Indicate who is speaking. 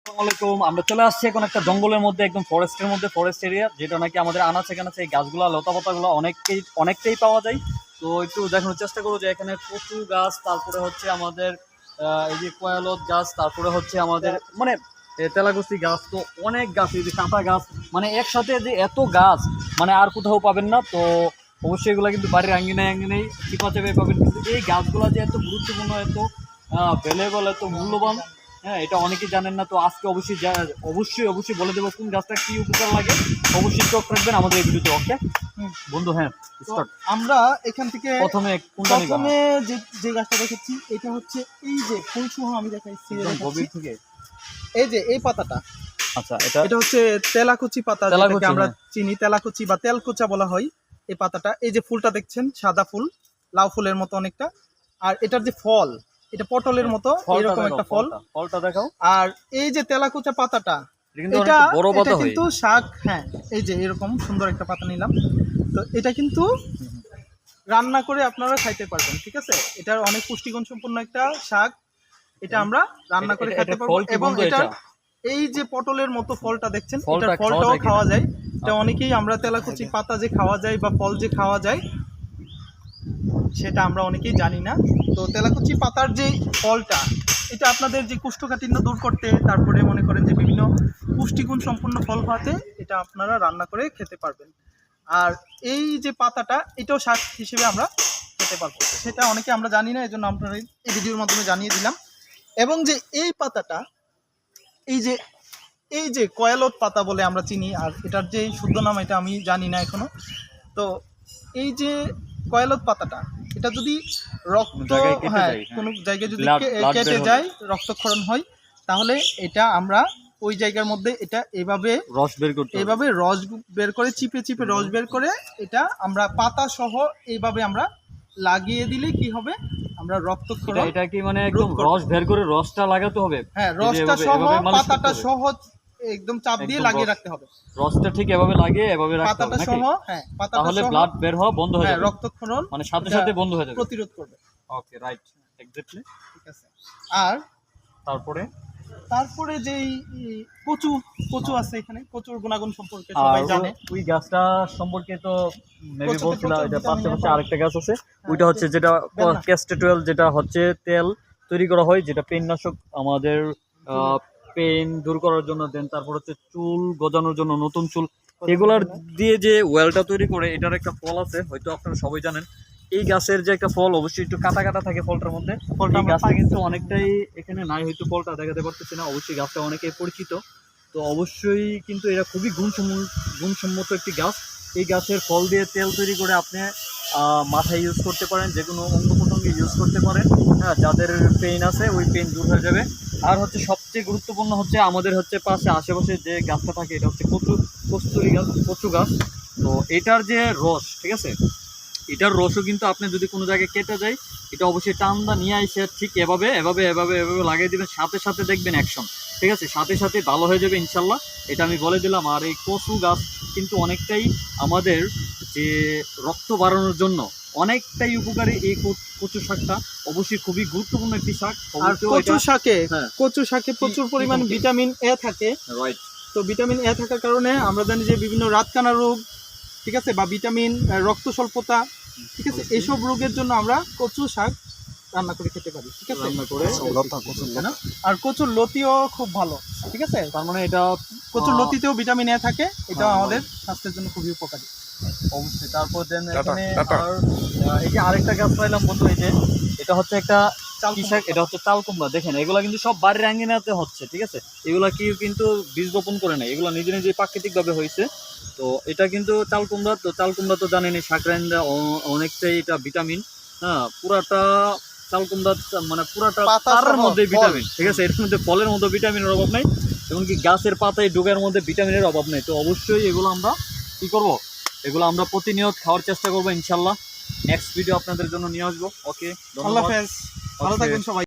Speaker 1: আসসালামাইকুম। আমরা চলে আসছি এখন একটা জঙ্গলের মধ্যে, একদম ফরেস্টের মধ্যে, ফরেস্ট এরিয়া, যেটা নাকি আমাদের আনাচে কানাচে এই গাছগুলো লতাপাতাগুলো অনেকটাই পাওয়া যায়। তো একটু দেখানোর চেষ্টা করবো যে এখানে কচু গাছ, তারপরে হচ্ছে আমাদের এই যে কয়ালত গাছ, তারপরে হচ্ছে আমাদের মানে তেলাকুচি গাছ, তো অনেক গাছ, এই যে কাঁটা গাছ, মানে একসাথে যে এত গাছ মানে আর কোথাও পাবেন না। তো অবশ্যই এগুলো কিন্তু বাড়ির আঙ্গিনায় চিপা চাপে পাবেন, কিন্তু এই গাছগুলো যে এত গুরুত্বপূর্ণ, এত ভ্যালুয়েবল, এত মূল্যবান, হ্যাঁ, এটা অনেকেই জানেন না। তো আজকে অবশ্যই বলে দেবো কোন গাছটা কি উপকার লাগে। অবশ্যই চোখ রাখবেন আমাদের এই ভিডিওতে। ওকে বন্ধু, হ্যাঁ স্টার্ট।
Speaker 2: আমরা এখান থেকে
Speaker 1: প্রথমে কোনটা নিবা?
Speaker 2: প্রথমে যে গাছটা দেখেছি এটা হচ্ছে এই যে ফুলসহ আমি দেখাচ্ছি,
Speaker 1: গভীর থেকে
Speaker 2: এই যে এই পাতাটা।
Speaker 1: আচ্ছা,
Speaker 2: এটা হচ্ছে তেলাকুচি পাতা, যেটাকে আমরা চিনি তেলাকুচি বা তেলকুচা বলা হয়। এই পাতাটা, এই যে ফুলটা দেখছেন, সাদা ফুল, লাউ ফুলের মতো অনেকটা। আর এটার যে ফল, এটা পটলের মতো এরকম একটা ফল।
Speaker 1: ফলটা দেখাও।
Speaker 2: আর এই যে তেলাকুচা পাতাটা,
Speaker 1: এটা
Speaker 2: কিন্তু শাক। হ্যাঁ, এই যে এরকম সুন্দর একটা পাতা নিলাম। তো এটা কিন্তু রান্না করে আপনারা খাইতে পারবেন, ঠিক আছে। এটার অনেক পুষ্টিগুণ সম্পন্ন একটা শাক। এটা আমরা রান্না করে খেতে পারবো। এবং এটা এই যে পটলের মতো ফলটা দেখছেন, এটার ফলটাও খাওয়া যায়। এটা অনেকেই আমরা তেলাকুচি পাতা যে খাওয়া যায় বা ফল যে খাওয়া যায় সেটা আমরা অনেকেই জানি না। তো তেলাকুচি পাতার যে ফলটা, এটা আপনাদের যে কোষ্ঠকাঠিন্য দূর করতে, তারপরে মনে করেন যে বিভিন্ন পুষ্টিগুণ সম্পন্ন ফল খাওয়াতে এটা আপনারা রান্না করে খেতে পারবেন। আর এই যে পাতাটা, এটাও শাক হিসেবে আমরা খেতে পারবো, সেটা অনেকে আমরা জানি না, এই জন্য আপনারা এই ভিডিওর মাধ্যমে জানিয়ে দিলাম। এবং যে এই পাতাটা, এই যে কয়ালত পাতা বলে আমরা চিনি, আর এটার যে শুদ্ধ নাম এটা আমি জানি না এখনো। তো এই যে কয়ালত পাতাটা, এটা যদি কোনো জায়গায় যদি কেটে যায়, রক্তক্ষরণ হয়, তাহলে এটা আমরা ওই জায়গার মধ্যে এটা এভাবে রস বের করে চিপে রস বের করে এটা আমরা পাতা সহ এইভাবে আমরা লাগিয়ে দিলে কি হবে, আমরা রক্তক্ষরণ,
Speaker 1: এটা কি মানে একদম রস বের করে রসটা লাগাতে হবে?
Speaker 2: হ্যাঁ, রসটা সহ পাতাটা সহ একদম চাপ দিয়ে লাগিয়ে রাখতে হবে।
Speaker 1: রসটা ঠিক এভাবে লাগিয়ে এভাবে রাখতে হবে,
Speaker 2: পাতাটা সহ। হ্যাঁ, পাতাটা
Speaker 1: তাহলে ব্লাড বের হওয়া বন্ধ হয়ে যাবে,
Speaker 2: রক্তক্ষরণ
Speaker 1: মানে সাথে সাথে বন্ধ হয়ে যাবে,
Speaker 2: প্রতিরোধ করবে।
Speaker 1: ওকে, রাইট, এক্স্যাক্টলি,
Speaker 2: ঠিক আছে। আর
Speaker 1: তারপরে
Speaker 2: যেই কচু আছে, এখানে কচুর গুণাগুণ সম্পর্কে সবাই জানে।
Speaker 1: ওই গাছটা সম্পর্কে তো মেবি বলছিলাম, এটা পাশাপাশি আরেকটা গাছ আছে, ওইটা হচ্ছে যেটা ক্যাস্টর অয়েল, যেটা হচ্ছে তেল তৈরি করা হয়, যেটা পেননাশক, আমাদের পেন দূর করার জন্য দেন। তারপর হচ্ছে চুল গজানোর জন্য, নতুন চুল, এগুলার দিয়ে যে ওয়েলটা তৈরি করে, এটার একটা ফল আছে, হয়তো আপনারা সবাই জানেন। এই গাছের যে একটা ফল, অবশ্যই একটু কাটা কাটা থাকে ফলটার মধ্যে। এই গাছটা কিন্তু অনেকটাই এখানে নাই, হয়তো ফলটা দেখাতে পারতেছি না। অবশ্যই গাছটা অনেকেই পরিচিত। তো অবশ্যই কিন্তু এটা খুবই গুণসম্মত একটি গাছ। এই গাছের ফল দিয়ে তেল তৈরি করে আপনি মাথায় ইউজ করতে পারেন, যে কোনো অঙ্গ প্রত্যঙ্গে ইউজ করতে পারেন। হ্যাঁ, যাদের পেইন আছে ওই পেইন দূর হয়ে যাবে। আর হচ্ছে সবচেয়ে গুরুত্বপূর্ণ হচ্ছে আমাদের হচ্ছে আশেপাশে যে গাছটা থাকে, এটা হচ্ছে কচু গাছ। তো এটার যে রস, ঠিক আছে, এটার রসও কিন্তু আপনি যদি কোনো জায়গায় কেটে যায়, এটা অবশ্যই টান্দা নিয়ে এসে ঠিক এভাবে লাগিয়ে দিবেন, সাথে সাথে দেখবেন অ্যাকশন, ঠিক আছে, সাথে সাথে ভালো হয়ে যাবে ইনশাল্লাহ। এটা আমি বলে দিলাম। আর এই কচু গাছ কিন্তু অনেকটাই আমাদের যে রক্ত বাড়ানোর জন্য অনেকটাই উপকারী। এই কচু শাকটা অবশ্যই খুবই গুরুত্বপূর্ণ একটি শাক।
Speaker 2: আর কচু শাকে প্রচুর পরিমাণ ভিটামিন এ থাকে, রাইট। তো ভিটামিন এ থাকার কারণে আমরা জানি যে বিভিন্ন রাতকানা রোগ, ঠিক আছে, বা ভিটামিন রক্ত স্বল্পতা, ঠিক আছে, এইসব রোগের জন্য আমরা কচু শাক রান্না করে খেতে পারি, ঠিক আছে। আর কচুর লতিও খুব ভালো, ঠিক আছে। তার মানে এটা কচুর লতিতেও ভিটামিন এ থাকে, এটাও আমাদের স্বাস্থ্যের জন্য খুবই উপকারী,
Speaker 1: অবশ্যই। তারপর দেন এখানে এই যে আরেকটা গাছ পাইলাম বন্ধু, এই যে এটা হচ্ছে একটা শাক, এটা হচ্ছে চাল কুমড়া। দেখেন, এগুলা কিন্তু সব বাড়ির আঙ্গিনাতে হচ্ছে, ঠিক আছে। এগুলা কিন্তু বীজ বপন করে নাই, এগুলো নিজে নিজে প্রাকৃতিকভাবে হয়েছে। তো এটা কিন্তু চাল কুমড়া। তো চাল কুমড়া তো জানেনি, শাক রান্না অনেকটাই এটা ভিটামিন। হ্যাঁ, পুরাটা চাল কুমড়া মানে পুরাটা পাতার মধ্যে ভিটামিন, ঠিক আছে। এর মধ্যে ফলের মধ্যে ভিটামিনের অভাব নেই, এমনকি গাছের পাতায় ডোগার মধ্যে ভিটামিনের অভাব নেই। তো অবশ্যই এগুলো আমরা কি করব, এগুলো আমরা প্রতিনিয়ত খাওয়ার চেষ্টা করবো ইনশাল্লাহ। নেক্সট ভিডিও আপনাদের জন্য নিয়ে আসবো। ওকে,
Speaker 2: আল্লাহ হাফেজ, ভালো থাকবেন সবাই।